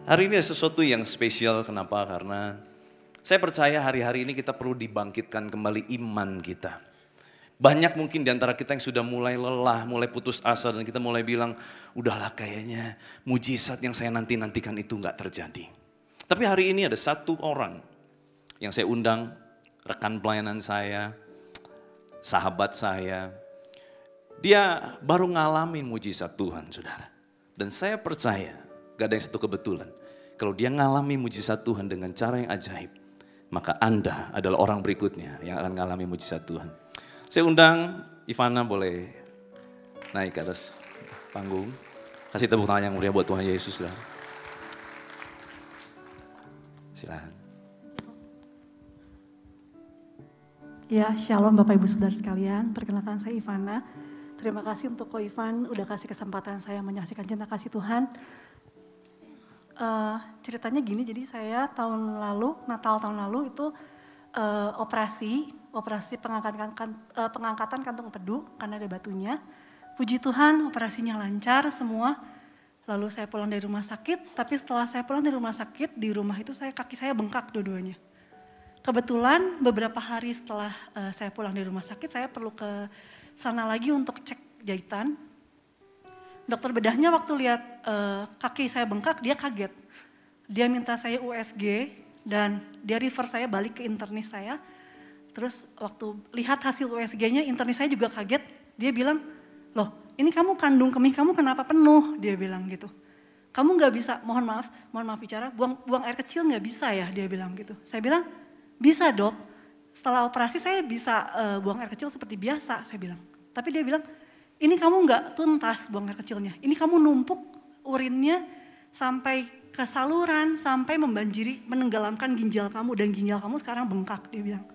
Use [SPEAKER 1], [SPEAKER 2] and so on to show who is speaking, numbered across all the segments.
[SPEAKER 1] Hari ini ada sesuatu yang spesial, kenapa? Karena saya percaya hari-hari ini kita perlu dibangkitkan kembali iman kita. Banyak mungkin di antara kita yang sudah mulai lelah, mulai putus asa dan kita mulai bilang, udahlah kayaknya mujizat yang saya nanti-nantikan itu gak terjadi. Tapi hari ini ada satu orang yang saya undang, rekan pelayanan saya, sahabat saya. Dia baru ngalamin mujizat Tuhan, saudara. Dan saya percaya, gak ada yang satu kebetulan. Kalau dia ngalami mujizat Tuhan dengan cara yang ajaib, maka Anda adalah orang berikutnya yang akan ngalami mujizat Tuhan. Saya undang Ivana, boleh naik ke atas panggung. Kasih tepuk tangan yang meriah buat Tuhan Yesus. Silakan.
[SPEAKER 2] Ya, shalom Bapak Ibu Saudara sekalian. Perkenalkan saya Ivana. Terima kasih untuk Ko Ivan udah kasih kesempatan saya menyaksikan cinta kasih Tuhan. Ceritanya gini, jadi saya tahun lalu, Natal tahun lalu itu operasi pengangkatan kantung empedu karena ada batunya. Puji Tuhan operasinya lancar semua. Lalu saya pulang dari rumah sakit, tapi setelah saya pulang dari rumah sakit, di rumah itu kaki saya bengkak dua-duanya. Kebetulan beberapa hari setelah saya pulang dari rumah sakit, saya perlu ke sana lagi untuk cek jahitan. Dokter bedahnya waktu lihat kaki saya bengkak, dia kaget. Dia minta saya USG dan dia refer saya balik ke internis saya. Terus waktu lihat hasil USG-nya, internis saya juga kaget. Dia bilang, loh ini kamu kandung kemih kamu kenapa penuh? Dia bilang gitu. Kamu gak bisa, mohon maaf bicara, buang air kecil gak bisa ya? Dia bilang gitu. Saya bilang, bisa dok. Setelah operasi saya bisa buang air kecil seperti biasa, saya bilang. Tapi dia bilang, ini kamu nggak tuntas buang air kecilnya. Ini kamu numpuk urinnya sampai ke saluran, sampai membanjiri, menenggelamkan ginjal kamu. Dan ginjal kamu sekarang bengkak, dia bilang.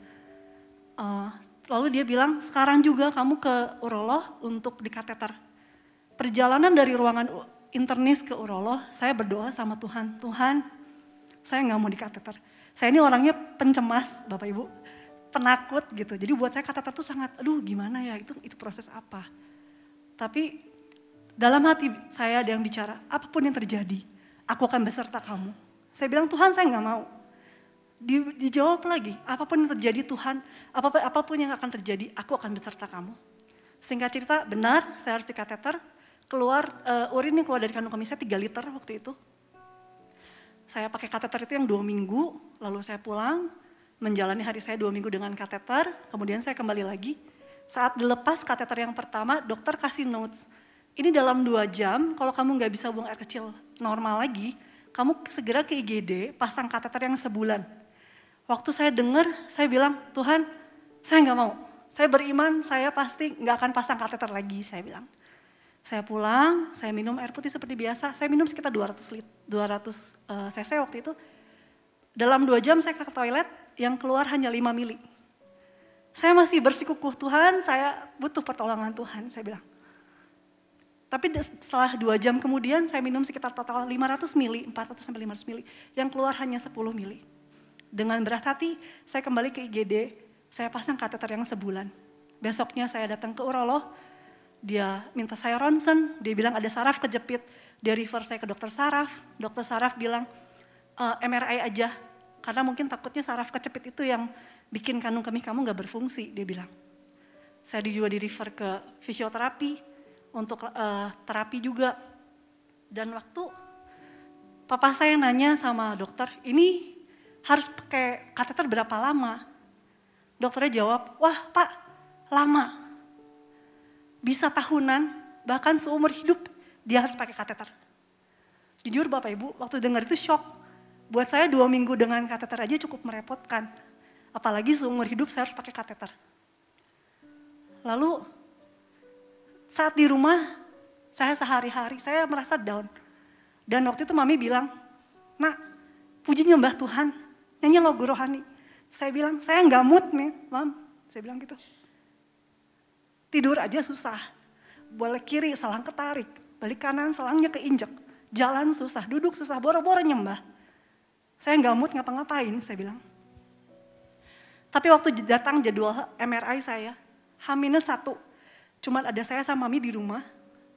[SPEAKER 2] Lalu dia bilang, sekarang juga kamu ke urolog untuk dikateter. Perjalanan dari ruangan internis ke urolog, saya berdoa sama Tuhan. Tuhan, saya nggak mau dikateter. Saya ini orangnya pencemas, Bapak Ibu. Penakut gitu. Jadi buat saya kateter tuh sangat, aduh gimana ya, itu proses apa. Tapi dalam hati saya ada yang bicara, apapun yang terjadi, aku akan beserta kamu. Saya bilang, Tuhan saya nggak mau. Dijawab lagi, apapun yang terjadi Tuhan, apapun yang akan terjadi, aku akan beserta kamu. Singkat cerita, benar saya harus dikateter, urin yang keluar dari kandung kemih saya 3 liter waktu itu. Saya pakai kateter itu yang 2 minggu, lalu saya pulang, menjalani hari saya 2 minggu dengan kateter, kemudian saya kembali lagi. Saat dilepas kateter yang pertama, dokter kasih notes. Ini dalam 2 jam, kalau kamu nggak bisa buang air kecil normal lagi, kamu segera ke IGD, pasang kateter yang sebulan. Waktu saya dengar, saya bilang, Tuhan, saya nggak mau. Saya beriman, saya pasti nggak akan pasang kateter lagi, saya bilang. Saya pulang, saya minum air putih seperti biasa. Saya minum sekitar 200 cc waktu itu. Dalam 2 jam saya ke toilet, yang keluar hanya 5 mili. Saya masih bersikukuh, Tuhan saya butuh pertolongan Tuhan, saya bilang. Tapi setelah 2 jam kemudian saya minum sekitar total 500 mili, 400-500 mili. Yang keluar hanya 10 mili. Dengan berat hati saya kembali ke IGD, saya pasang kateter yang sebulan. Besoknya saya datang ke urolog, dia minta saya ronsen, dia bilang ada saraf kejepit. Dia refer saya ke dokter saraf bilang MRI aja. Karena mungkin takutnya saraf kejepit itu yang bikin kandung kemih kamu gak berfungsi, dia bilang. Saya juga di refer ke fisioterapi, untuk terapi juga. Dan waktu papa saya nanya sama dokter, ini harus pakai kateter berapa lama? Dokternya jawab, wah Pak, lama. Bisa tahunan, bahkan seumur hidup dia harus pakai kateter. Jujur Bapak Ibu, waktu dengar itu shock. Buat saya 2 minggu dengan kateter aja cukup merepotkan. Apalagi seumur hidup saya harus pakai kateter. Lalu saat di rumah, saya sehari-hari, saya merasa down. Dan waktu itu Mami bilang, Nak, puji nyembah Tuhan, nyanyi lagu rohani. Saya bilang, saya nggak mood nih, Mam. Saya bilang gitu. Tidur aja susah. Boleh kiri, selang ketarik. Balik kanan, selangnya keinjek. Jalan susah, duduk susah, boro-boro nyembah. Saya nggak mood ngapa-ngapain, saya bilang. Tapi waktu datang jadwal MRI saya, H-1, cuman ada saya sama Mami di rumah.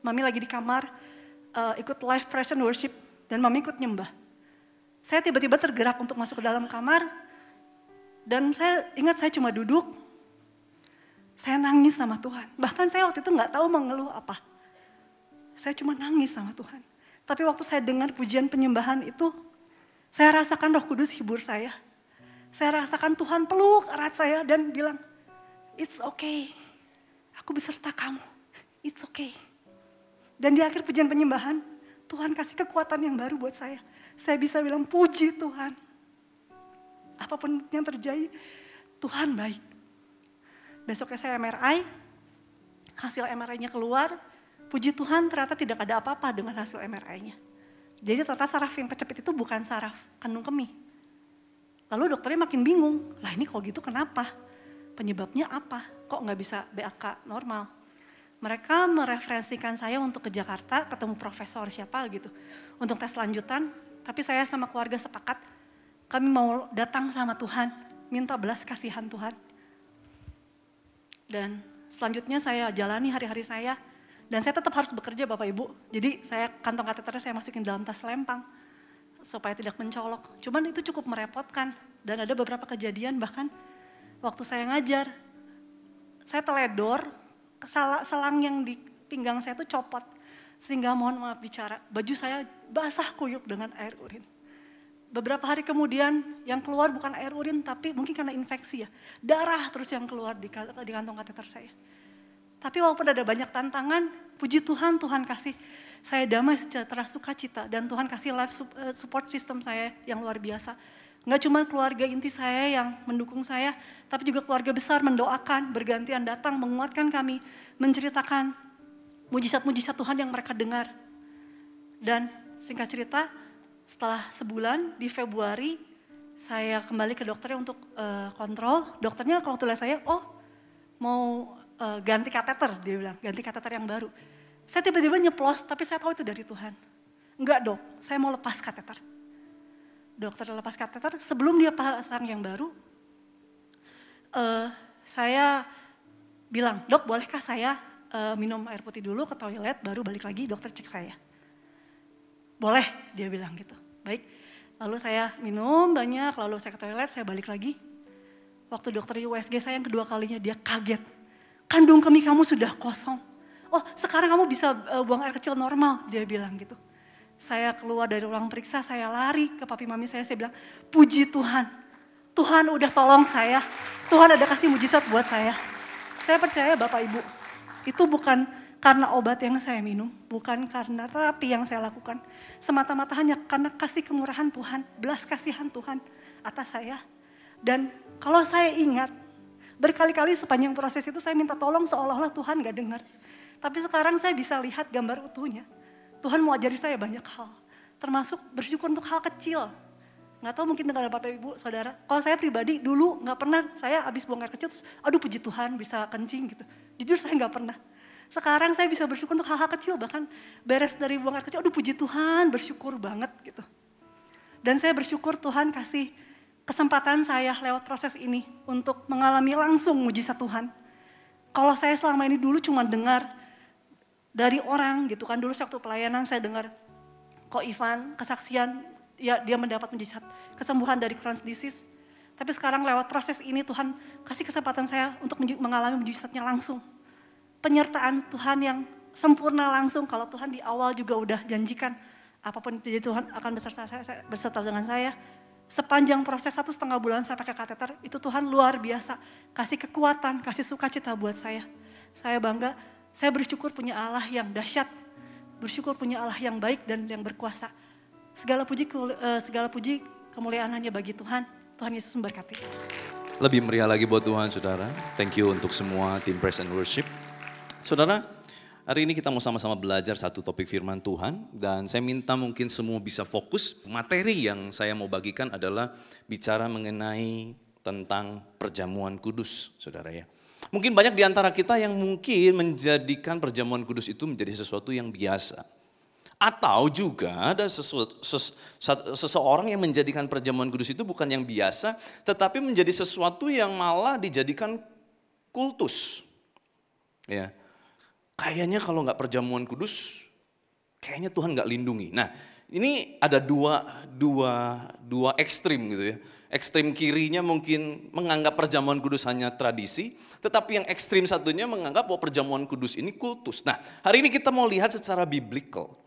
[SPEAKER 2] Mami lagi di kamar, ikut live praise and worship, dan Mami ikut nyembah. Saya tiba-tiba tergerak untuk masuk ke dalam kamar, dan saya ingat saya cuma duduk, saya nangis sama Tuhan. Bahkan saya waktu itu nggak tahu mengeluh apa. Saya cuma nangis sama Tuhan. Tapi waktu saya dengar pujian penyembahan itu, saya rasakan Roh Kudus hibur saya. Saya rasakan Tuhan peluk erat saya dan bilang, "It's okay, aku beserta kamu, it's okay." Dan di akhir pujian penyembahan, Tuhan kasih kekuatan yang baru buat saya. Saya bisa bilang, puji Tuhan. Apapun yang terjadi, Tuhan baik. Besoknya saya MRI, hasil MRI-nya keluar, puji Tuhan ternyata tidak ada apa-apa dengan hasil MRI-nya. Jadi ternyata saraf yang kecepit itu bukan saraf kandung kemih. Lalu dokternya makin bingung, lah ini kalau gitu kenapa? Penyebabnya apa? Kok nggak bisa BAK normal? Mereka mereferensikan saya untuk ke Jakarta, ketemu profesor siapa gitu, untuk tes lanjutan. Tapi saya sama keluarga sepakat, kami mau datang sama Tuhan, minta belas kasihan Tuhan. Dan selanjutnya saya jalani hari-hari saya, dan saya tetap harus bekerja Bapak Ibu. Jadi saya kantong kateternya saya masukin dalam tas lempang, supaya tidak mencolok. Cuman itu cukup merepotkan, dan ada beberapa kejadian bahkan waktu saya ngajar, saya teledor, selang yang di pinggang saya itu copot, sehingga mohon maaf bicara, baju saya basah kuyup dengan air urin. Beberapa hari kemudian yang keluar bukan air urin, tapi mungkin karena infeksi ya, darah terus yang keluar di kantong kateter saya. Tapi walaupun ada banyak tantangan, puji Tuhan, Tuhan kasih saya damai sejahtera sukacita, dan Tuhan kasih life support system saya yang luar biasa. Nggak cuma keluarga inti saya yang mendukung saya, tapi juga keluarga besar mendoakan, bergantian datang, menguatkan kami, menceritakan mujizat-mujizat Tuhan yang mereka dengar. Dan singkat cerita, setelah sebulan di Februari, saya kembali ke dokternya untuk kontrol. Dokternya waktu lihat saya, oh mau ganti kateter, dia bilang, ganti kateter yang baru. Saya tiba-tiba nyeplos, tapi saya tahu itu dari Tuhan. Enggak dok, saya mau lepas kateter. Dokter lepas kateter, sebelum dia pasang yang baru, saya bilang, dok bolehkah saya minum air putih dulu ke toilet, baru balik lagi dokter cek saya. Boleh, dia bilang gitu. Baik, lalu saya minum banyak, lalu saya ke toilet, saya balik lagi. Waktu dokter USG saya yang kedua kalinya, dia kaget. Kandung kemih kamu sudah kosong. Oh sekarang kamu bisa buang air kecil normal, dia bilang gitu. Saya keluar dari ruang periksa, saya lari ke papi mami saya bilang, puji Tuhan. Tuhan udah tolong saya, Tuhan ada kasih mujizat buat saya. Saya percaya Bapak Ibu, itu bukan karena obat yang saya minum, bukan karena terapi yang saya lakukan. Semata-mata hanya karena kasih kemurahan Tuhan, belas kasihan Tuhan atas saya. Dan kalau saya ingat, berkali-kali sepanjang proses itu saya minta tolong seolah-olah Tuhan gak dengar. Tapi sekarang saya bisa lihat gambar utuhnya. Tuhan mau ajari saya banyak hal, termasuk bersyukur untuk hal kecil. Nggak tahu mungkin dengan Bapak Ibu, Saudara. Kalau saya pribadi dulu nggak pernah, saya habis buang air kecil, terus, aduh puji Tuhan bisa kencing gitu. Jujur saya nggak pernah. Sekarang saya bisa bersyukur untuk hal-hal kecil, bahkan beres dari buang air kecil, aduh puji Tuhan, bersyukur banget gitu. Dan saya bersyukur Tuhan kasih kesempatan saya lewat proses ini untuk mengalami langsung mujizat Tuhan. Kalau saya selama ini dulu cuma dengar dari orang gitu kan, dulu waktu pelayanan saya dengar kok Ivan kesaksian ya dia mendapat mujizat kesembuhan dari Crohn's disease. Tapi sekarang lewat proses ini Tuhan kasih kesempatan saya untuk mengalami mujizatnya langsung. Penyertaan Tuhan yang sempurna langsung, kalau Tuhan di awal juga udah janjikan apapun jadi Tuhan akan beserta dengan saya. Sepanjang proses 1,5 bulan saya pakai kateter, itu Tuhan luar biasa. Kasih kekuatan, kasih sukacita buat saya. Saya bangga. Saya bersyukur punya Allah yang dahsyat, bersyukur punya Allah yang baik dan yang berkuasa. Segala puji kemuliaan hanya bagi Tuhan. Tuhan Yesus memberkati.
[SPEAKER 1] Lebih meriah lagi buat Tuhan, saudara. Thank you untuk semua tim Praise and Worship. Saudara, hari ini kita mau sama-sama belajar satu topik firman Tuhan. Dan saya minta mungkin semua bisa fokus. Materi yang saya mau bagikan adalah bicara mengenai tentang perjamuan kudus, saudara ya. Mungkin banyak di antara kita yang mungkin menjadikan perjamuan kudus itu menjadi sesuatu yang biasa. Atau juga ada seseorang yang menjadikan perjamuan kudus itu bukan yang biasa, tetapi menjadi sesuatu yang malah dijadikan kultus. Ya, kayaknya kalau nggak perjamuan kudus, kayaknya Tuhan nggak lindungi. Nah, ini ada dua ekstrim gitu ya. Ekstrim kirinya mungkin menganggap perjamuan kudus hanya tradisi, tetapi yang ekstrim satunya menganggap bahwa perjamuan kudus ini kultus. Nah, hari ini kita mau lihat secara biblical.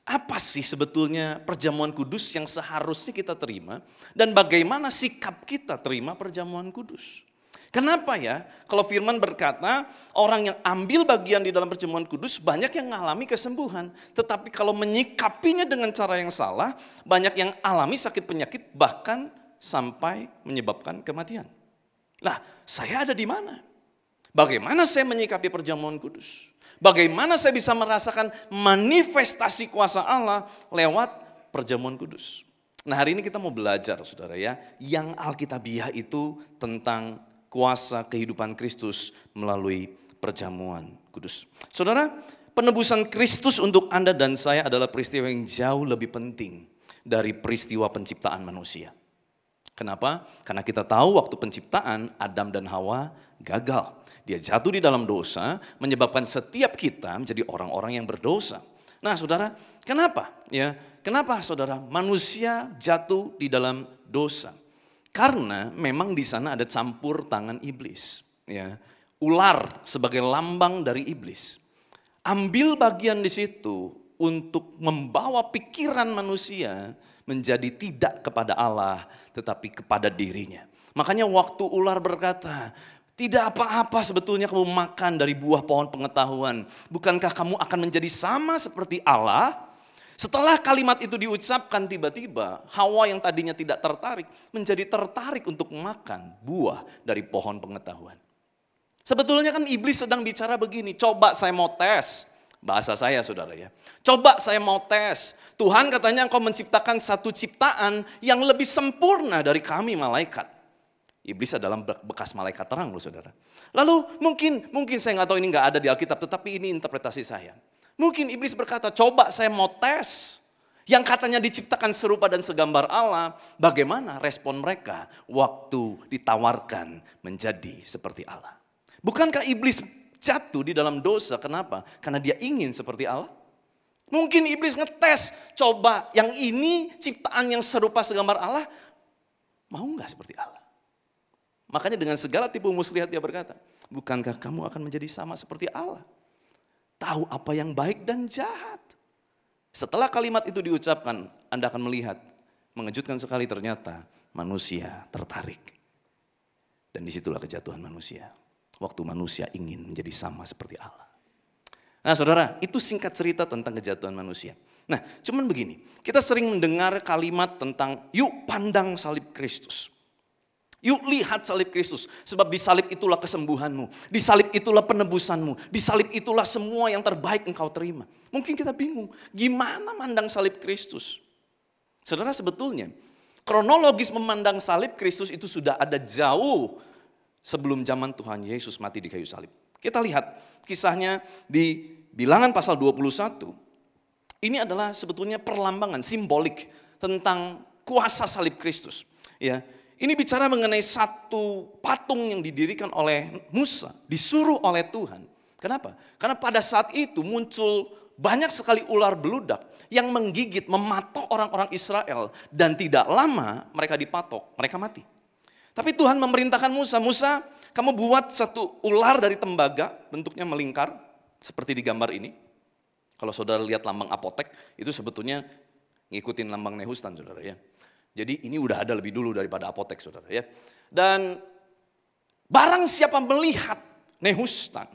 [SPEAKER 1] Apa sih sebetulnya perjamuan kudus yang seharusnya kita terima dan bagaimana sikap kita terima perjamuan kudus? Kenapa ya? Kalau firman berkata orang yang ambil bagian di dalam perjamuan kudus banyak yang mengalami kesembuhan. Tetapi kalau menyikapinya dengan cara yang salah, banyak yang alami sakit penyakit bahkan sampai menyebabkan kematian. Lah, saya ada di mana? Bagaimana saya menyikapi perjamuan kudus? Bagaimana saya bisa merasakan manifestasi kuasa Allah lewat perjamuan kudus? Nah, hari ini kita mau belajar saudara ya, yang Alkitabiah itu tentang kuasa kehidupan Kristus melalui perjamuan kudus. Saudara, penebusan Kristus untuk Anda dan saya adalah peristiwa yang jauh lebih penting dari peristiwa penciptaan manusia. Kenapa? Karena kita tahu waktu penciptaan Adam dan Hawa gagal. Dia jatuh di dalam dosa, menyebabkan setiap kita menjadi orang-orang yang berdosa. Nah saudara, kenapa? Ya, kenapa saudara manusia jatuh di dalam dosa? Karena memang di sana ada campur tangan iblis. Ya, ular sebagai lambang dari iblis. Ambil bagian di situ untuk membawa pikiran manusia menjadi tidak kepada Allah, tetapi kepada dirinya. Makanya waktu ular berkata, tidak apa-apa sebetulnya kamu makan dari buah pohon pengetahuan. Bukankah kamu akan menjadi sama seperti Allah? Setelah kalimat itu diucapkan tiba-tiba Hawa yang tadinya tidak tertarik menjadi tertarik untuk makan buah dari pohon pengetahuan. Sebetulnya kan iblis sedang bicara begini, coba saya mau tes. Bahasa saya saudara ya. Coba saya mau tes. Tuhan katanya engkau menciptakan satu ciptaan yang lebih sempurna dari kami malaikat. Iblis adalah bekas malaikat terang loh saudara. Lalu mungkin saya nggak tahu ini nggak ada di Alkitab, tetapi ini interpretasi saya. Mungkin iblis berkata, coba saya mau tes. Yang katanya diciptakan serupa dan segambar Allah, bagaimana respon mereka waktu ditawarkan menjadi seperti Allah? Bukankah iblis jatuh di dalam dosa? Kenapa? Karena dia ingin seperti Allah. Mungkin iblis ngetes, coba yang ini ciptaan yang serupa segambar Allah, mau nggak seperti Allah? Makanya dengan segala tipu muslihat dia berkata, bukankah kamu akan menjadi sama seperti Allah? Tahu apa yang baik dan jahat. Setelah kalimat itu diucapkan, Anda akan melihat, mengejutkan sekali ternyata manusia tertarik. Dan disitulah kejatuhan manusia. Waktu manusia ingin menjadi sama seperti Allah. Nah saudara, itu singkat cerita tentang kejatuhan manusia. Nah cuman begini, kita sering mendengar kalimat tentang yuk pandang salib Kristus. Yuk lihat salib Kristus, sebab di salib itulah kesembuhanmu, di salib itulah penebusanmu, di salib itulah semua yang terbaik engkau terima. Mungkin kita bingung, gimana mandang salib Kristus? Saudara sebetulnya, kronologis memandang salib Kristus itu sudah ada jauh sebelum zaman Tuhan Yesus mati di kayu salib. Kita lihat kisahnya di Bilangan pasal 21, ini adalah sebetulnya perlambangan, simbolik tentang kuasa salib Kristus. Ya. Ini bicara mengenai satu patung yang didirikan oleh Musa, disuruh oleh Tuhan. Kenapa? Karena pada saat itu muncul banyak sekali ular beludak yang menggigit, mematok orang-orang Israel. Dan tidak lama mereka dipatok, mereka mati. Tapi Tuhan memerintahkan Musa, Musa kamu buat satu ular dari tembaga, bentuknya melingkar seperti di gambar ini. Kalau saudara lihat lambang apotek, itu sebetulnya ngikutin lambang Nehustan saudara ya. Jadi ini udah ada lebih dulu daripada apotek saudara ya. Dan barang siapa melihat Nehustan,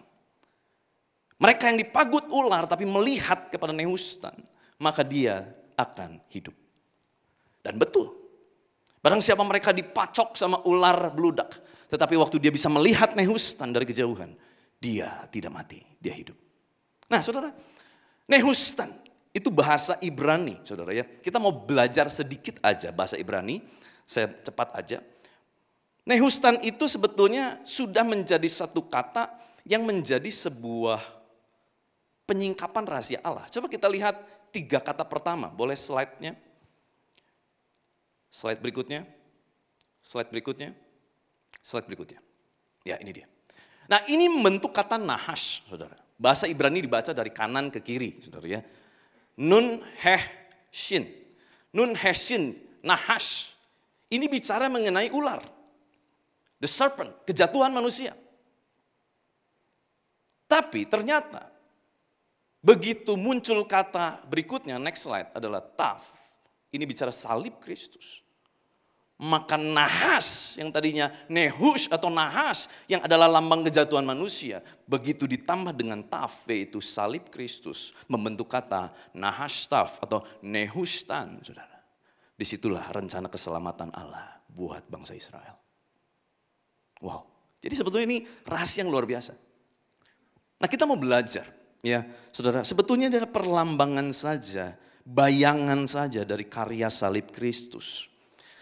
[SPEAKER 1] mereka yang dipagut ular tapi melihat kepada Nehustan, maka dia akan hidup. Dan betul, barang siapa mereka dipacok sama ular beludak, tetapi waktu dia bisa melihat Nehustan dari kejauhan, dia tidak mati, dia hidup. Nah saudara, Nehustan itu bahasa Ibrani, saudara ya. Kita mau belajar sedikit aja bahasa Ibrani, saya cepat aja. Nehustan itu sebetulnya sudah menjadi satu kata yang menjadi sebuah penyingkapan rahasia Allah. Coba kita lihat 3 kata pertama. Boleh slide-nya? Slide berikutnya. Slide berikutnya. Slide berikutnya. Ya, ini dia. Nah, ini membentuk kata nahash, saudara. Bahasa Ibrani dibaca dari kanan ke kiri, saudara ya. Nun heh shin. Nun heh shin, nahash. Ini bicara mengenai ular. The serpent, kejatuhan manusia. Tapi ternyata begitu muncul kata berikutnya, next slide, adalah taf. Ini bicara salib Kristus. Maka nahas yang tadinya nehush atau nahas yang adalah lambang kejatuhan manusia. Begitu ditambah dengan taf, yaitu salib Kristus. Membentuk kata nahas taf atau nehushtan, saudara. Disitulah rencana keselamatan Allah buat bangsa Israel. Wow, jadi sebetulnya ini rahasia yang luar biasa. Nah, kita mau belajar, ya saudara, sebetulnya adalah perlambangan saja, bayangan saja dari karya salib Kristus.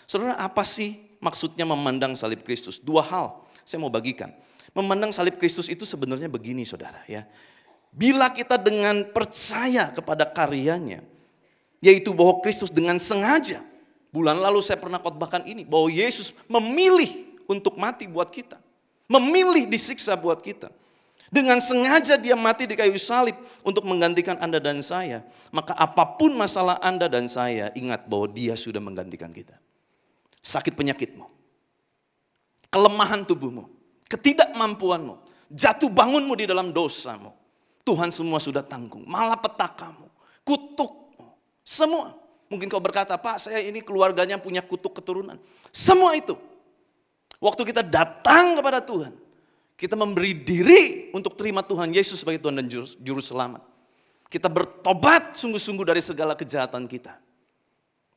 [SPEAKER 1] Saudara, apa sih maksudnya memandang salib Kristus? 2 hal saya mau bagikan. Memandang salib Kristus itu sebenarnya begini, saudara, ya. Bila kita dengan percaya kepada karyanya, yaitu bahwa Kristus dengan sengaja, bulan lalu saya pernah khotbahkan ini, bahwa Yesus memilih untuk mati buat kita. Memilih disiksa buat kita. Dengan sengaja dia mati di kayu salib untuk menggantikan Anda dan saya. Maka apapun masalah Anda dan saya, ingat bahwa dia sudah menggantikan kita. Sakit penyakitmu, kelemahan tubuhmu, ketidakmampuanmu, jatuh bangunmu di dalam dosamu. Tuhan semua sudah tanggung. Malapetakamu, kutukmu, semua. Mungkin kau berkata, Pak, saya ini keluarganya punya kutuk keturunan. Semua itu. Waktu kita datang kepada Tuhan, kita memberi diri untuk terima Tuhan Yesus sebagai Tuhan dan Juru Selamat. Kita bertobat sungguh-sungguh dari segala kejahatan kita.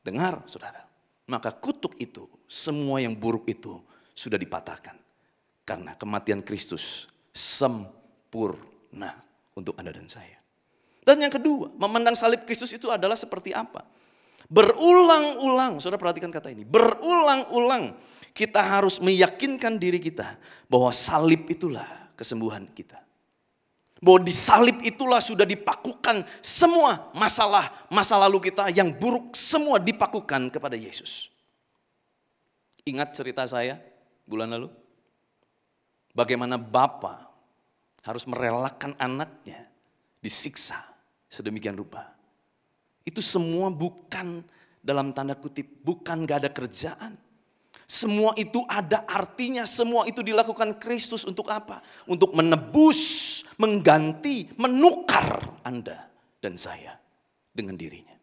[SPEAKER 1] Dengar, saudara, maka kutuk itu, semua yang buruk itu sudah dipatahkan. Karena kematian Kristus sempurna untuk Anda dan saya. Dan yang kedua, memandang salib Kristus itu adalah seperti apa? Berulang-ulang, saudara perhatikan kata ini, berulang-ulang kita harus meyakinkan diri kita bahwa salib itulah kesembuhan kita. Bahwa di salib itulah sudah dipakukan semua masalah masa lalu kita yang buruk, semua dipakukan kepada Yesus. Ingat cerita saya bulan lalu? Bagaimana Bapa harus merelakan anaknya disiksa sedemikian rupa. Itu semua bukan dalam tanda kutip, bukan gak ada kerjaan. Semua itu ada artinya, semua itu dilakukan Kristus untuk apa? Untuk menebus, mengganti, menukar Anda dan saya dengan dirinya.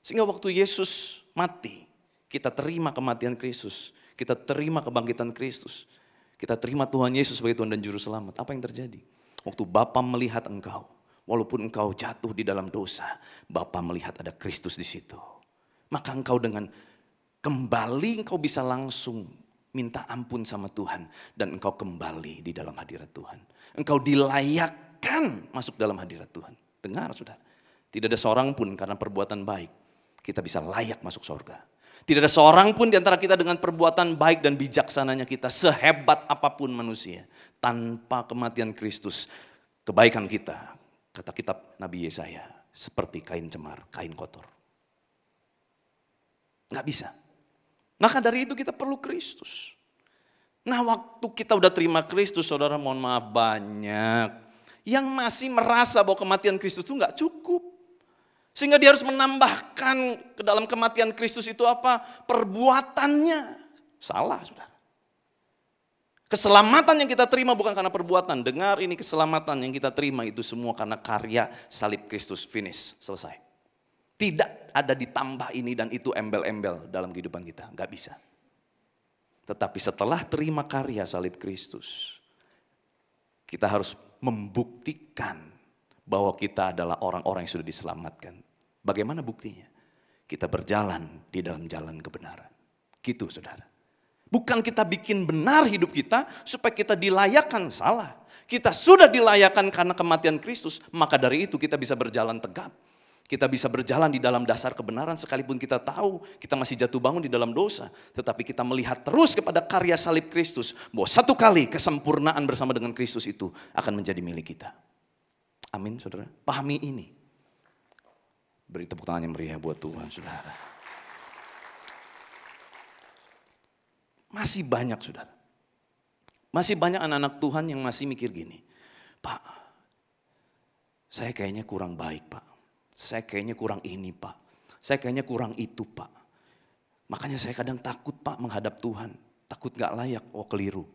[SPEAKER 1] Sehingga waktu Yesus mati, kita terima kematian Kristus, kita terima kebangkitan Kristus, kita terima Tuhan Yesus sebagai Tuhan dan Juru Selamat. Apa yang terjadi? Waktu Bapa melihat engkau, walaupun engkau jatuh di dalam dosa, Bapa melihat ada Kristus di situ. Maka engkau dengan kembali engkau bisa langsung minta ampun sama Tuhan. Dan engkau kembali di dalam hadirat Tuhan. Engkau dilayakkan masuk dalam hadirat Tuhan. Dengar saudara, tidak ada seorang pun karena perbuatan baik kita bisa layak masuk surga. Tidak ada seorang pun di antara kita dengan perbuatan baik dan bijaksananya kita, sehebat apapun manusia, tanpa kematian Kristus, kebaikan kita, kata kitab Nabi Yesaya, seperti kain cemar, kain kotor. Nggak bisa. Maka dari itu kita perlu Kristus. Nah, waktu kita udah terima Kristus, saudara, mohon maaf, banyak yang masih merasa bahwa kematian Kristus itu nggak cukup. Sehingga dia harus menambahkan ke dalam kematian Kristus itu apa? Perbuatannya. Salah, saudara. Keselamatan yang kita terima bukan karena perbuatan. Dengar ini, keselamatan yang kita terima itu semua karena karya salib Kristus. Finish, selesai. Tidak ada ditambah ini dan itu embel-embel dalam kehidupan kita. Gak bisa. Tetapi setelah terima karya salib Kristus, kita harus membuktikan bahwa kita adalah orang-orang yang sudah diselamatkan. Bagaimana buktinya? Kita berjalan di dalam jalan kebenaran. Gitu, saudara. Bukan kita bikin benar hidup kita supaya kita dilayakkan, salah. Kita sudah dilayakkan karena kematian Kristus, maka dari itu kita bisa berjalan tegap. Kita bisa berjalan di dalam dasar kebenaran sekalipun kita tahu kita masih jatuh bangun di dalam dosa. Tetapi kita melihat terus kepada karya salib Kristus. Bahwa satu kali kesempurnaan bersama dengan Kristus itu akan menjadi milik kita. Amin, saudara. Pahami ini. Beri tepuk tangan yang meriah buat Tuhan, saudara. Masih banyak, saudara. Masih banyak anak-anak Tuhan yang masih mikir gini, Pak, saya kayaknya kurang baik, Pak. Saya kayaknya kurang ini, Pak. Saya kayaknya kurang itu, Pak. Makanya saya kadang takut, Pak, menghadap Tuhan. Takut gak layak, keliru.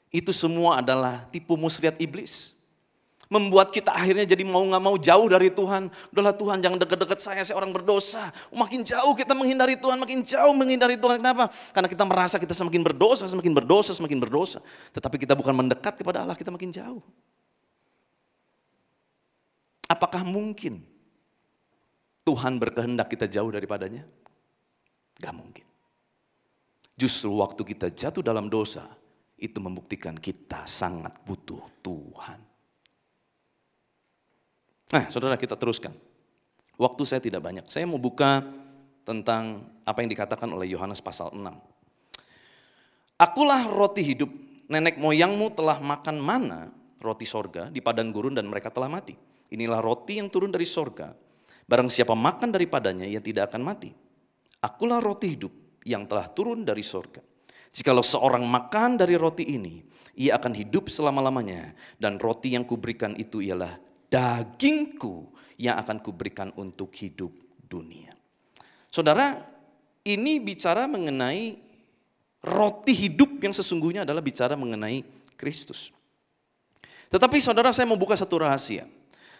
[SPEAKER 1] Itu semua adalah tipu muslihat iblis. Membuat kita akhirnya jadi mau gak mau jauh dari Tuhan. Udahlah Tuhan, jangan deket-deket saya orang berdosa. Makin jauh kita menghindari Tuhan, makin jauh menghindari Tuhan. Kenapa? Karena kita merasa kita semakin berdosa, semakin berdosa, semakin berdosa. Tetapi kita bukan mendekat kepada Allah, kita makin jauh. Apakah mungkin Tuhan berkehendak kita jauh daripadanya? Gak mungkin. Justru waktu kita jatuh dalam dosa, itu membuktikan kita sangat butuh Tuhan. Nah, saudara, kita teruskan. Waktu saya tidak banyak. Saya mau buka tentang apa yang dikatakan oleh Yohanes pasal 6. Akulah roti hidup. Nenek moyangmu telah makan mana, roti sorga, di padang gurun dan mereka telah mati. Inilah roti yang turun dari sorga. Barang siapa makan daripadanya, ia tidak akan mati. Akulah roti hidup yang telah turun dari sorga. Jikalau seorang makan dari roti ini, ia akan hidup selama-lamanya. Dan roti yang kuberikan itu ialah dagingku yang akan kuberikan untuk hidup dunia. Saudara, ini bicara mengenai roti hidup yang sesungguhnya adalah bicara mengenai Kristus. Tetapi saudara, saya mau buka satu rahasia.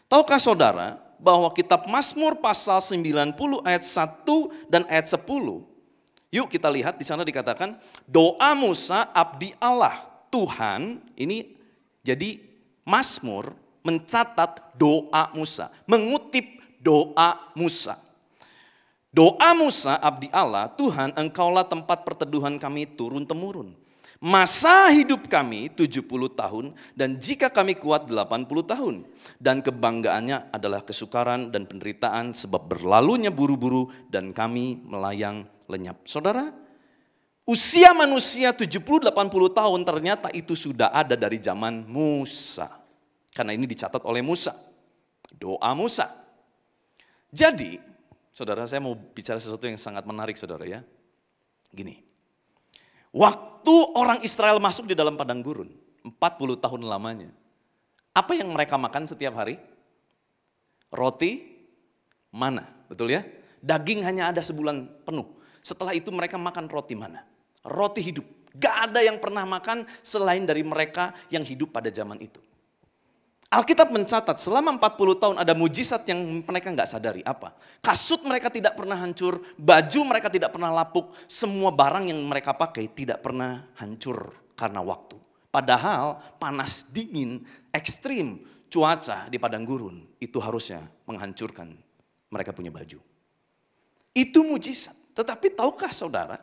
[SPEAKER 1] Tahukah saudara bahwa kitab Mazmur pasal 90 ayat 1 dan ayat 10. Yuk kita lihat di sana dikatakan doa Musa abdi Allah. Tuhan ini jadi Mazmur mencatat doa Musa, mengutip doa Musa. Doa Musa abdi Allah, Tuhan engkaulah tempat perteduhan kami turun-temurun. Masa hidup kami 70 tahun dan jika kami kuat 80 tahun. Dan kebanggaannya adalah kesukaran dan penderitaan sebab berlalunya buru-buru dan kami melayang lenyap. Saudara, usia manusia 70-80 tahun ternyata itu sudah ada dari zaman Musa. Karena ini dicatat oleh Musa. Doa Musa. Jadi, saudara, saya mau bicara sesuatu yang sangat menarik, saudara ya. Gini. Waktu orang Israel masuk di dalam padang gurun, 40 tahun lamanya. Apa yang mereka makan setiap hari? Roti mana, betul ya? Daging hanya ada sebulan penuh. Setelah itu mereka makan roti mana? Roti hidup. Gak ada yang pernah makan selain dari mereka yang hidup pada zaman itu. Alkitab mencatat selama 40 tahun ada mujizat yang mereka nggak sadari. Apa? Kasut mereka tidak pernah hancur, baju mereka tidak pernah lapuk, semua barang yang mereka pakai tidak pernah hancur karena waktu. Padahal panas dingin, ekstrim cuaca di padang gurun itu harusnya menghancurkan mereka punya baju. Itu mujizat. Tetapi tahukah saudara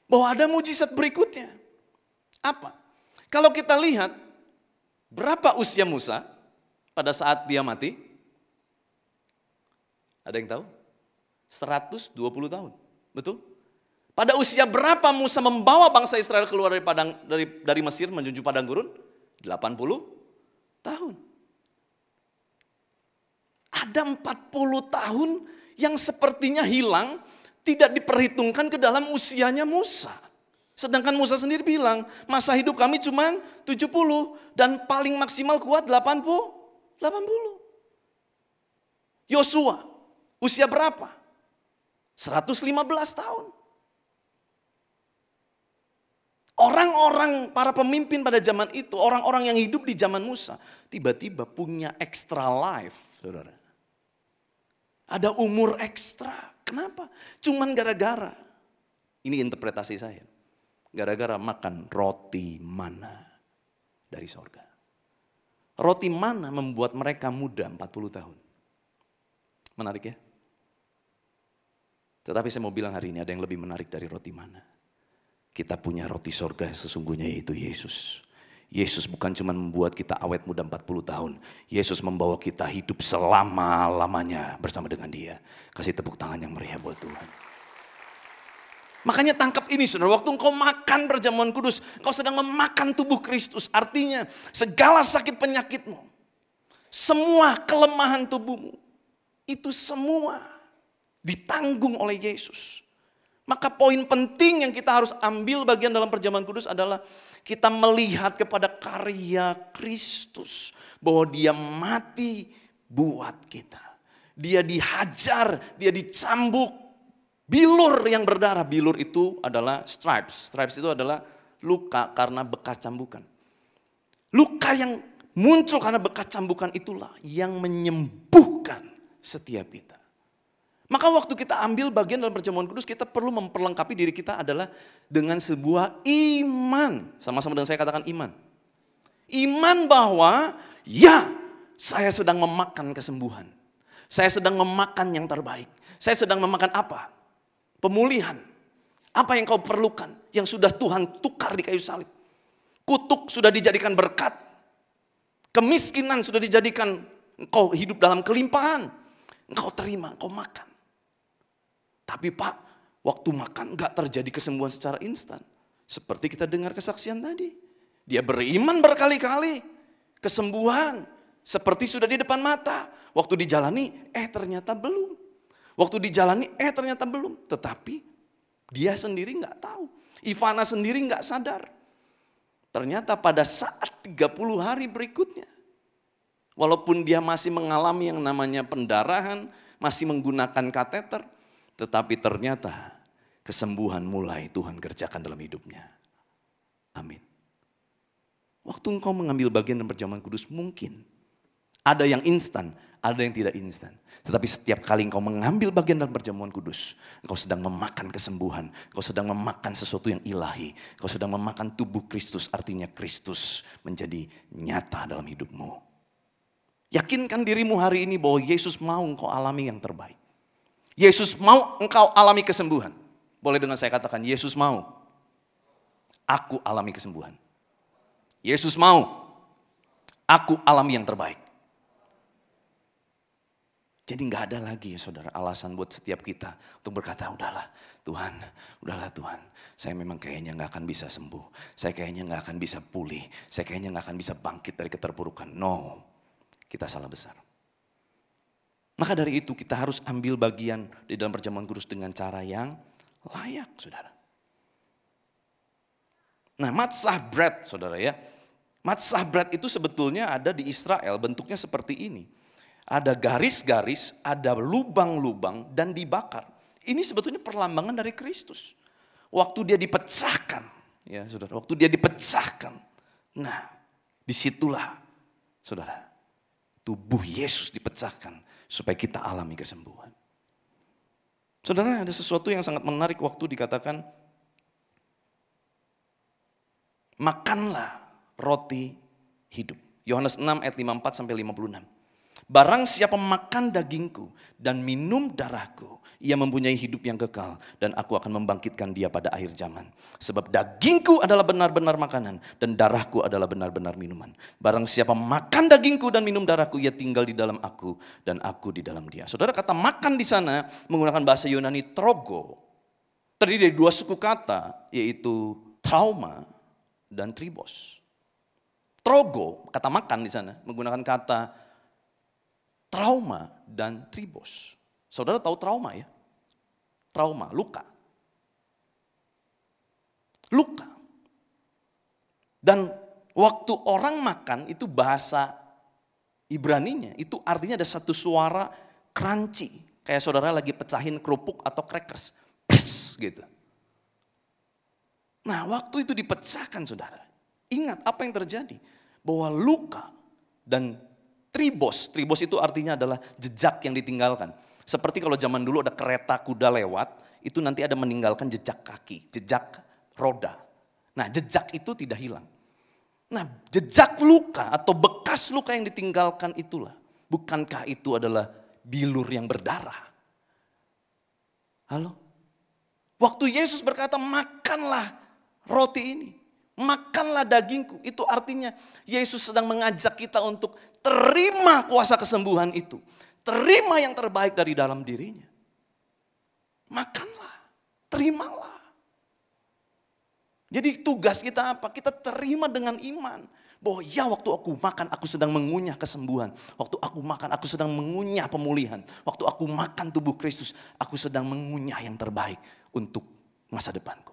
[SPEAKER 1] bahwa ada mujizat berikutnya? Apa? Kalau kita lihat berapa usia Musa pada saat dia mati? Ada yang tahu? 120 tahun. Betul? Pada usia berapa Musa membawa bangsa Israel keluar dari Mesir menuju padang gurun? 80 tahun. Ada 40 tahun yang sepertinya hilang, tidak diperhitungkan ke dalam usianya Musa. Sedangkan Musa sendiri bilang, masa hidup kami cuma 70 dan paling maksimal kuat 80. Yosua, usia berapa? 115 tahun. Orang-orang, para pemimpin pada zaman itu, orang-orang yang hidup di zaman Musa, tiba-tiba punya extra life, saudara. Ada umur ekstra. Kenapa? Cuman gara-gara, ini interpretasi saya. Gara-gara makan roti mana dari sorga. Roti mana membuat mereka muda 40 tahun. Menarik ya? Tetapi saya mau bilang hari ini ada yang lebih menarik dari roti mana. Kita punya roti sorga sesungguhnya yaitu Yesus. Yesus bukan cuma membuat kita awet muda 40 tahun. Yesus membawa kita hidup selama-lamanya bersama dengan Dia. Kasih tepuk tangan yang meriah buat Tuhan. Makanya tangkap ini saudara, waktu engkau makan perjamuan kudus, engkau sedang memakan tubuh Kristus. Artinya segala sakit penyakitmu, semua kelemahan tubuhmu, Itu semua ditanggung oleh Yesus. Maka poin penting yang kita harus ambil bagian dalam perjamuan kudus adalah kita melihat kepada karya Kristus. Bahwa dia mati buat kita. Dia dihajar, dia dicambuk. Bilur yang berdarah, bilur itu adalah stripes. Stripes itu adalah luka karena bekas cambukan. Luka yang muncul karena bekas cambukan itulah yang menyembuhkan setiap kita. Maka waktu kita ambil bagian dalam perjamuan kudus, kita perlu memperlengkapi diri kita adalah dengan sebuah iman. Sama-sama dengan saya katakan iman. Iman bahwa ya saya sedang memakan kesembuhan. Saya sedang memakan yang terbaik. Saya sedang memakan apa? Pemulihan. Apa yang kau perlukan? Yang sudah Tuhan tukar di kayu salib. Kutuk sudah dijadikan berkat. Kemiskinan sudah dijadikan engkau hidup dalam kelimpahan. Engkau terima, engkau makan. Tapi Pak, waktu makan gak terjadi kesembuhan secara instan. Seperti kita dengar kesaksian tadi. Dia beriman berkali-kali. Kesembuhan seperti sudah di depan mata. Waktu dijalani, ternyata belum. Waktu dijalani, ternyata belum. Tetapi dia sendiri gak tahu. Ivana sendiri gak sadar. Ternyata pada saat 30 hari berikutnya. Walaupun dia masih mengalami yang namanya pendarahan. Masih menggunakan kateter. Tetapi ternyata kesembuhan mulai Tuhan kerjakan dalam hidupnya. Amin. Waktu engkau mengambil bagian dalam perjamuan kudus mungkin. Ada yang instan, ada yang tidak instan. Tetapi setiap kali engkau mengambil bagian dalam perjamuan kudus, engkau sedang memakan kesembuhan, engkau sedang memakan sesuatu yang ilahi, engkau sedang memakan tubuh Kristus, artinya Kristus menjadi nyata dalam hidupmu. Yakinkan dirimu hari ini bahwa Yesus mau engkau alami yang terbaik. Yesus mau engkau alami kesembuhan. Boleh dengan saya katakan, Yesus mau aku alami kesembuhan. Yesus mau aku alami yang terbaik. Jadi gak ada lagi ya saudara alasan buat setiap kita untuk berkata udahlah Tuhan, saya memang kayaknya gak akan bisa sembuh. Saya kayaknya gak akan bisa pulih. Saya kayaknya gak akan bisa bangkit dari keterpurukan. No, kita salah besar. Maka dari itu kita harus ambil bagian di dalam perjamuan kudus dengan cara yang layak saudara. Nah matzah bread saudara ya. Matzah bread itu sebetulnya ada di Israel bentuknya seperti ini. Ada garis-garis, ada lubang-lubang dan dibakar. Ini sebetulnya perlambangan dari Kristus. Waktu dia dipecahkan, ya saudara, waktu dia dipecahkan. Nah, disitulah saudara, tubuh Yesus dipecahkan supaya kita alami kesembuhan. Saudara, ada sesuatu yang sangat menarik waktu dikatakan, makanlah roti hidup. Yohanes 6 ayat 54 sampai 56. Barang siapa makan dagingku dan minum darahku, ia mempunyai hidup yang kekal dan aku akan membangkitkan dia pada akhir zaman. Sebab dagingku adalah benar-benar makanan dan darahku adalah benar-benar minuman. Barang siapa makan dagingku dan minum darahku, ia tinggal di dalam aku dan aku di dalam dia. Saudara, kata makan di sana menggunakan bahasa Yunani trogo. Terdiri dari dua suku kata, yaitu trauma dan tribos. Trogo, kata makan di sana menggunakan kata trauma dan tribos. Saudara tahu trauma ya? Trauma, luka. Luka. Dan waktu orang makan itu bahasa Ibraninya, itu artinya ada satu suara crunchy. Kayak saudara lagi pecahin kerupuk atau crackers. Pss, gitu. Nah waktu itu dipecahkan saudara. Ingat apa yang terjadi. Bahwa luka dan tribos itu artinya adalah jejak yang ditinggalkan. Seperti kalau zaman dulu ada kereta kuda lewat, itu nanti ada meninggalkan jejak kaki, jejak roda. Nah jejak itu tidak hilang. Nah jejak luka atau bekas luka yang ditinggalkan itulah. Bukankah itu adalah bilur yang berdarah? Halo? Waktu Yesus berkata makanlah roti ini. Makanlah dagingku, itu artinya Yesus sedang mengajak kita untuk terima kuasa kesembuhan itu. Terima yang terbaik dari dalam dirinya. Makanlah, terimalah. Jadi tugas kita apa? Kita terima dengan iman. Bahwa ya waktu aku makan aku sedang mengunyah kesembuhan. Waktu aku makan aku sedang mengunyah pemulihan. Waktu aku makan tubuh Kristus aku sedang mengunyah yang terbaik untuk masa depanku.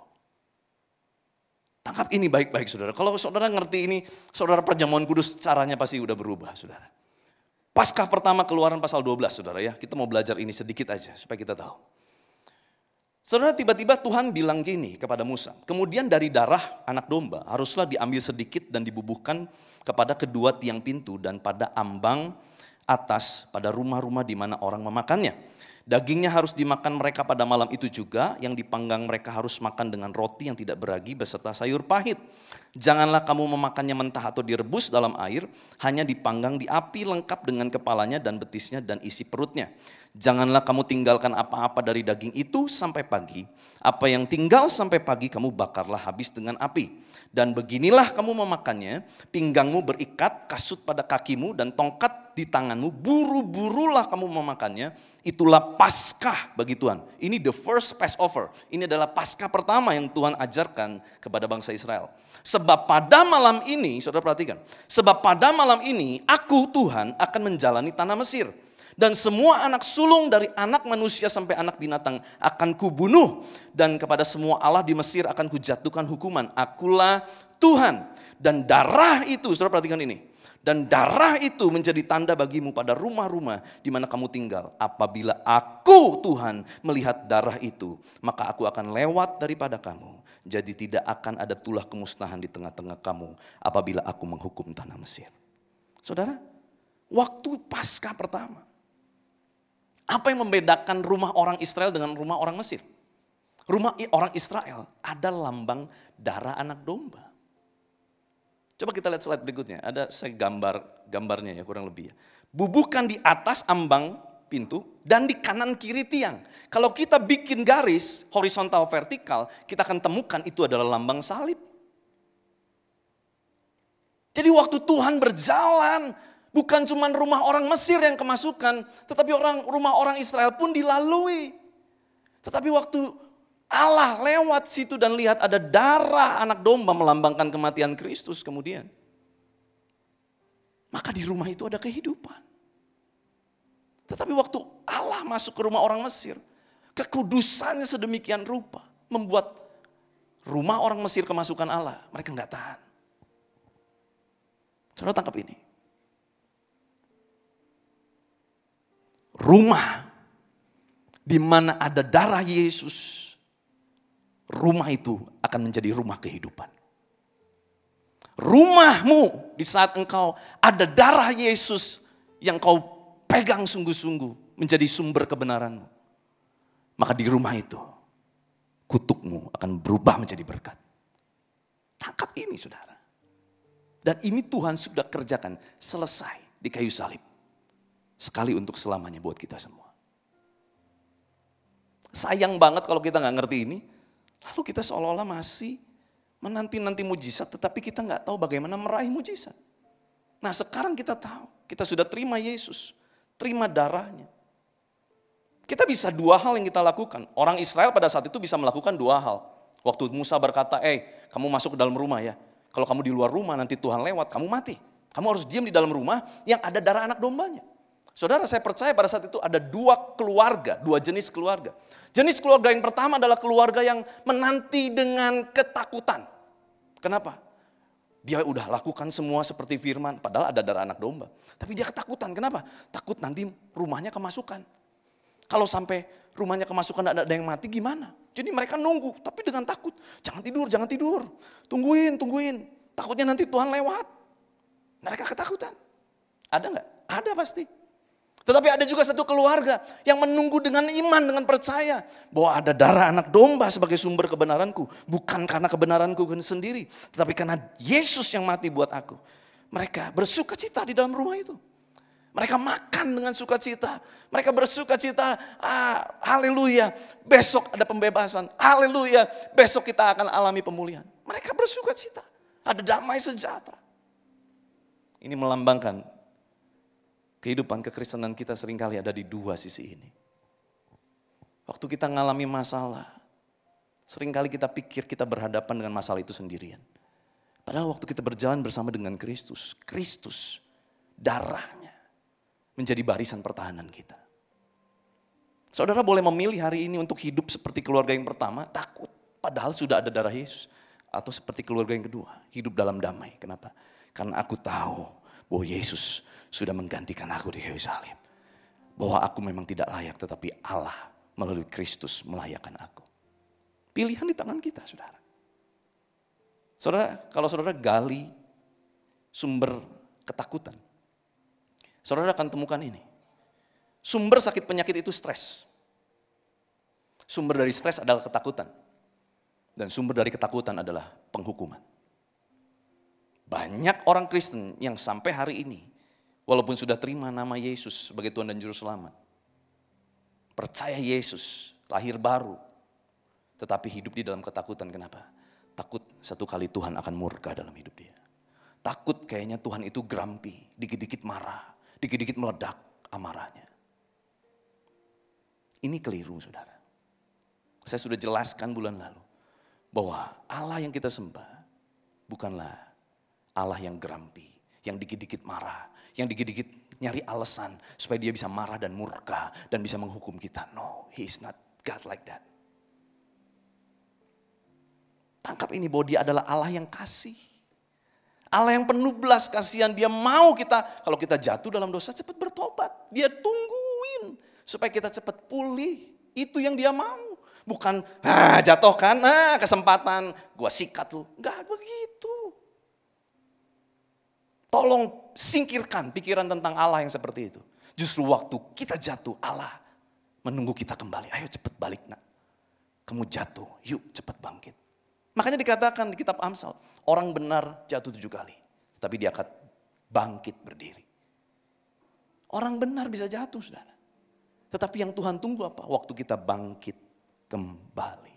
[SPEAKER 1] Tangkap ini baik-baik saudara. Kalau saudara ngerti ini, saudara perjamuan kudus caranya pasti udah berubah saudara. Paskah pertama Keluaran pasal 12 saudara ya. Kita mau belajar ini sedikit aja supaya kita tahu. Saudara tiba-tiba Tuhan bilang gini kepada Musa. Kemudian dari darah anak domba haruslah diambil sedikit dan dibubuhkan kepada kedua tiang pintu dan pada ambang atas pada rumah-rumah di mana orang memakannya. Dagingnya harus dimakan mereka pada malam itu juga, yang dipanggang mereka harus makan dengan roti yang tidak beragi beserta sayur pahit. Janganlah kamu memakannya mentah atau direbus dalam air, hanya dipanggang di api lengkap dengan kepalanya dan betisnya dan isi perutnya. Janganlah kamu tinggalkan apa-apa dari daging itu sampai pagi. Apa yang tinggal sampai pagi kamu bakarlah habis dengan api. Dan beginilah kamu memakannya, pinggangmu berikat, kasut pada kakimu dan tongkat di tanganmu, buru-burulah kamu memakannya. Itulah Paskah bagi Tuhan. Ini the first Passover. Ini adalah Paskah pertama yang Tuhan ajarkan kepada bangsa Israel. Sebab pada malam ini, saudara perhatikan. Sebab pada malam ini aku Tuhan akan menjalani tanah Mesir. Dan semua anak sulung dari anak manusia sampai anak binatang akan kubunuh. Dan kepada semua Allah di Mesir akan kujatuhkan hukuman. Akulah Tuhan. Dan darah itu, saudara perhatikan ini. Dan darah itu menjadi tanda bagimu pada rumah-rumah di mana kamu tinggal. Apabila aku Tuhan melihat darah itu, maka aku akan lewat daripada kamu. Jadi tidak akan ada tulah kemusnahan di tengah-tengah kamu apabila aku menghukum tanah Mesir. Saudara, waktu Paskah pertama. Apa yang membedakan rumah orang Israel dengan rumah orang Mesir? Rumah orang Israel ada lambang darah anak domba. Coba kita lihat slide berikutnya. Ada saya gambarnya ya kurang lebih ya. Bubuhkan di atas ambang pintu dan di kanan kiri tiang. Kalau kita bikin garis horizontal vertikal, kita akan temukan itu adalah lambang salib. Jadi waktu Tuhan berjalan, bukan cuma rumah orang Mesir yang kemasukan, tetapi rumah orang Israel pun dilalui. Tetapi waktu Allah lewat situ dan lihat ada darah anak domba melambangkan kematian Kristus kemudian. Maka di rumah itu ada kehidupan. Tetapi waktu Allah masuk ke rumah orang Mesir, kekudusannya sedemikian rupa membuat rumah orang Mesir kemasukan Allah. Mereka nggak tahan. Saudara tangkap ini. Rumah di mana ada darah Yesus, rumah itu akan menjadi rumah kehidupan. Rumahmu di saat engkau ada darah Yesus yang kau pegang sungguh-sungguh menjadi sumber kebenaranmu. Maka di rumah itu kutukmu akan berubah menjadi berkat. Tangkap ini saudara. Dan ini Tuhan sudah kerjakan selesai di kayu salib. Sekali untuk selamanya buat kita semua. Sayang banget kalau kita nggak ngerti ini. Lalu kita seolah-olah masih menanti-nanti mujizat, tetapi kita nggak tahu bagaimana meraih mujizat. Nah sekarang kita tahu, kita sudah terima Yesus, terima darahnya. Kita bisa dua hal yang kita lakukan. Orang Israel pada saat itu bisa melakukan dua hal. Waktu Musa berkata, kamu masuk ke dalam rumah ya. Kalau kamu di luar rumah nanti Tuhan lewat, kamu mati. Kamu harus diam di dalam rumah yang ada darah anak dombanya. Saudara, saya percaya pada saat itu ada dua keluarga, dua jenis keluarga. Jenis keluarga yang pertama adalah keluarga yang menanti dengan ketakutan. Kenapa? Dia udah lakukan semua seperti firman, padahal ada darah anak domba. Tapi dia ketakutan, kenapa? Takut nanti rumahnya kemasukan. Kalau sampai rumahnya kemasukan ada yang mati gimana? Jadi mereka nunggu, tapi dengan takut. Jangan tidur. Tungguin. Takutnya nanti Tuhan lewat. Mereka ketakutan. Ada nggak? Ada pasti. Tetapi ada juga satu keluarga yang menunggu dengan iman, dengan percaya. Bahwa ada darah anak domba sebagai sumber kebenaranku. Bukan karena kebenaranku sendiri. Tetapi karena Yesus yang mati buat aku. Mereka bersuka cita di dalam rumah itu. Mereka makan dengan sukacita. Mereka bersuka cita. Haleluya. Besok ada pembebasan. Haleluya. Besok kita akan alami pemulihan. Mereka bersuka cita. Ada damai sejahtera. Ini melambangkan kehidupan kekristenan kita seringkali ada di dua sisi ini. Waktu kita mengalami masalah, seringkali kita pikir kita berhadapan dengan masalah itu sendirian. Padahal waktu kita berjalan bersama dengan Kristus, Kristus, darahnya menjadi barisan pertahanan kita. Saudara boleh memilih hari ini untuk hidup seperti keluarga yang pertama, takut. Padahal sudah ada darah Yesus. Atau seperti keluarga yang kedua, hidup dalam damai. Kenapa? Karena aku tahu bahwa Yesus sudah menggantikan aku di Yerusalem. Bahwa aku memang tidak layak, tetapi Allah melalui Kristus melayakkan aku. Pilihan di tangan kita, saudara. Saudara, kalau saudara gali sumber ketakutan, saudara akan temukan ini. Sumber sakit penyakit itu stres. Sumber dari stres adalah ketakutan. Dan sumber dari ketakutan adalah penghukuman. Banyak orang Kristen yang sampai hari ini, walaupun sudah terima nama Yesus sebagai Tuhan dan Juru Selamat, percaya Yesus, lahir baru, tetapi hidup di dalam ketakutan. Kenapa? Takut satu kali Tuhan akan murka dalam hidup dia. Takut kayaknya Tuhan itu grumpy, dikit-dikit marah, dikit-dikit meledak amarahnya. Ini keliru, saudara. Saya sudah jelaskan bulan lalu bahwa Allah yang kita sembah bukanlah Allah yang grumpy, yang dikit-dikit marah, yang dikit-dikit nyari alasan supaya dia bisa marah dan murka dan bisa menghukum kita. No, he is not God like that. Tangkap ini bahwa dia adalah Allah yang kasih. Allah yang penuh belas kasihan, dia mau kita, kalau kita jatuh dalam dosa cepat bertobat. Dia tungguin supaya kita cepat pulih, itu yang dia mau. Bukan, jatuh kan, kesempatan, gua sikat lu. Enggak begitu. Tolong singkirkan pikiran tentang Allah yang seperti itu. Justru waktu kita jatuh, Allah menunggu kita kembali. Ayo cepat balik nak. Kamu jatuh, yuk cepat bangkit. Makanya dikatakan di kitab Amsal, orang benar jatuh 7 kali. Tapi dia akan bangkit berdiri. Orang benar bisa jatuh, saudara. Tetapi yang Tuhan tunggu apa? Waktu kita bangkit kembali.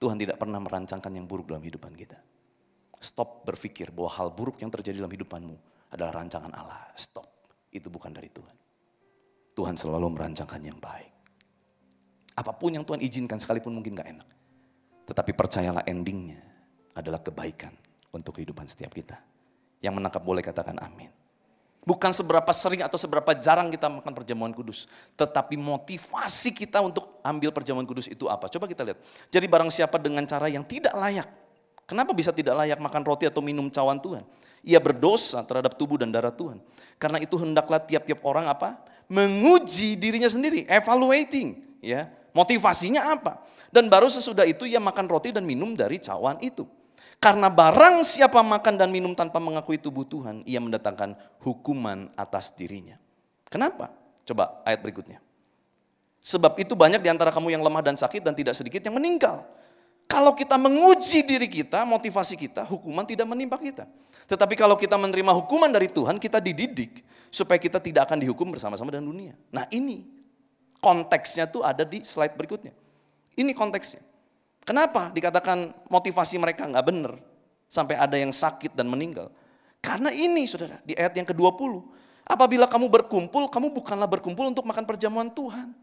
[SPEAKER 1] Tuhan tidak pernah merancangkan yang buruk dalam kehidupan kita. Stop berpikir bahwa hal buruk yang terjadi dalam kehidupanmu adalah rancangan Allah. Stop. Itu bukan dari Tuhan. Tuhan selalu merancangkan yang baik. Apapun yang Tuhan izinkan sekalipun mungkin gak enak. Tetapi percayalah endingnya adalah kebaikan untuk kehidupan setiap kita. Yang menangkap boleh katakan amin. Bukan seberapa sering atau seberapa jarang kita makan perjamuan kudus. Tetapi motivasi kita untuk ambil perjamuan kudus itu apa? Coba kita lihat. Jadi barang siapa dengan cara yang tidak layak. Kenapa bisa tidak layak makan roti atau minum cawan Tuhan? Ia berdosa terhadap tubuh dan darah Tuhan. Karena itu hendaklah tiap-tiap orang apa? Menguji dirinya sendiri. Evaluating. Ya. Motivasinya apa? Dan baru sesudah itu ia makan roti dan minum dari cawan itu. Karena barang siapa makan dan minum tanpa mengakui tubuh Tuhan, ia mendatangkan hukuman atas dirinya. Kenapa? Coba ayat berikutnya. Sebab itu banyak di antara kamu yang lemah dan sakit dan tidak sedikit yang meninggal. Kalau kita menguji diri kita, motivasi kita, hukuman tidak menimpa kita. Tetapi kalau kita menerima hukuman dari Tuhan, kita dididik supaya kita tidak akan dihukum bersama-sama dengan dunia. Nah ini konteksnya tuh ada di slide berikutnya. Ini konteksnya. Kenapa dikatakan motivasi mereka nggak benar sampai ada yang sakit dan meninggal? Karena ini saudara, di ayat yang ke-20. Apabila kamu berkumpul, kamu bukanlah berkumpul untuk makan perjamuan Tuhan.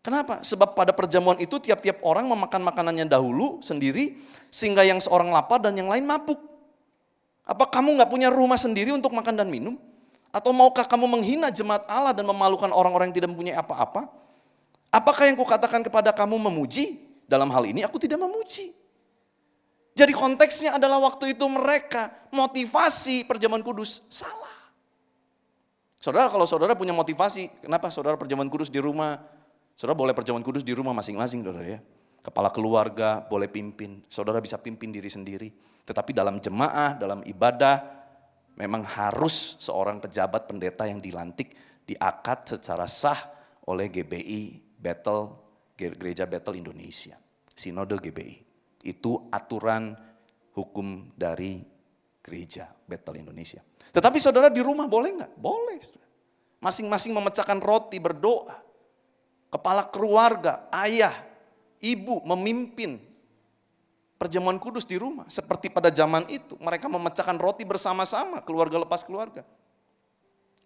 [SPEAKER 1] Kenapa? Sebab pada perjamuan itu tiap-tiap orang memakan makanannya dahulu sendiri, sehingga yang seorang lapar dan yang lain mabuk. Apa kamu nggak punya rumah sendiri untuk makan dan minum? Atau maukah kamu menghina jemaat Allah dan memalukan orang-orang yang tidak mempunyai apa-apa? Apakah yang kukatakan kepada kamu memuji? Dalam hal ini aku tidak memuji. Jadi konteksnya adalah waktu itu mereka motivasi perjamuan kudus salah. Saudara, kalau saudara punya motivasi, kenapa saudara perjamuan kudus di rumah? Saudara boleh perjamuan kudus di rumah masing-masing, saudara ya. Kepala keluarga boleh pimpin, saudara bisa pimpin diri sendiri. Tetapi dalam jemaah, dalam ibadah, memang harus seorang pejabat pendeta yang dilantik, diakad secara sah oleh GBI Bethel, Gereja Bethel Indonesia, Sinode GBI. Itu aturan hukum dari Gereja Bethel Indonesia. Tetapi saudara di rumah boleh nggak? Boleh. Masing-masing memecahkan roti, berdoa. Kepala keluarga, ayah, ibu memimpin perjamuan kudus di rumah. Seperti pada zaman itu, mereka memecahkan roti bersama-sama, keluarga lepas keluarga.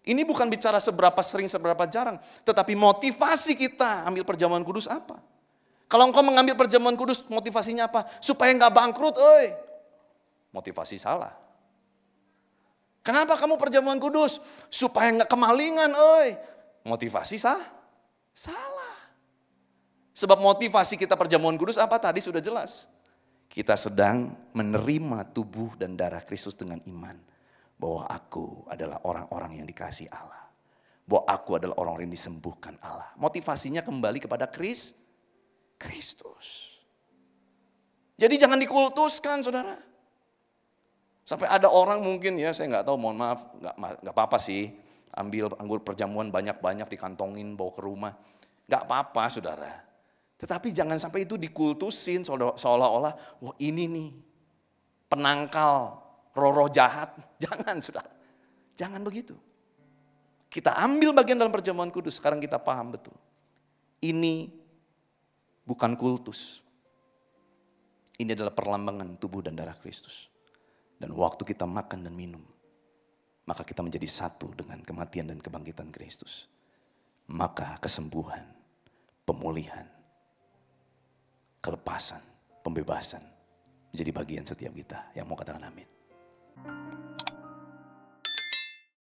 [SPEAKER 1] Ini bukan bicara seberapa sering, seberapa jarang. Tetapi motivasi kita ambil perjamuan kudus apa? Kalau engkau mengambil perjamuan kudus, motivasinya apa? Supaya enggak bangkrut, oi. Motivasi salah. Kenapa kamu perjamuan kudus? Supaya nggak kemalingan, oi. Motivasi salah. Sebab motivasi kita perjamuan kudus apa tadi sudah jelas. Kita sedang menerima tubuh dan darah Kristus dengan iman. Bahwa aku adalah orang-orang yang dikasihi Allah. Bahwa aku adalah orang-orang yang disembuhkan Allah. Motivasinya kembali kepada Kristus. Jadi jangan dikultuskan, saudara. Sampai ada orang mungkin ya, saya nggak tahu, mohon maaf, nggak apa-apa sih. Ambil anggur perjamuan banyak-banyak dikantongin, bawa ke rumah. Nggak apa-apa, saudara. Tetapi jangan sampai itu dikultusin seolah-olah, wah ini nih penangkal roh-roh jahat. Jangan, saudara. Jangan begitu. Kita ambil bagian dalam perjamuan kudus, sekarang kita paham betul. Ini bukan kultus. Ini adalah perlambangan tubuh dan darah Kristus. Dan waktu kita makan dan minum, maka kita menjadi satu dengan kematian dan kebangkitan Kristus. Maka kesembuhan, pemulihan, kelepasan, pembebasan menjadi bagian setiap kita yang mau katakan amin.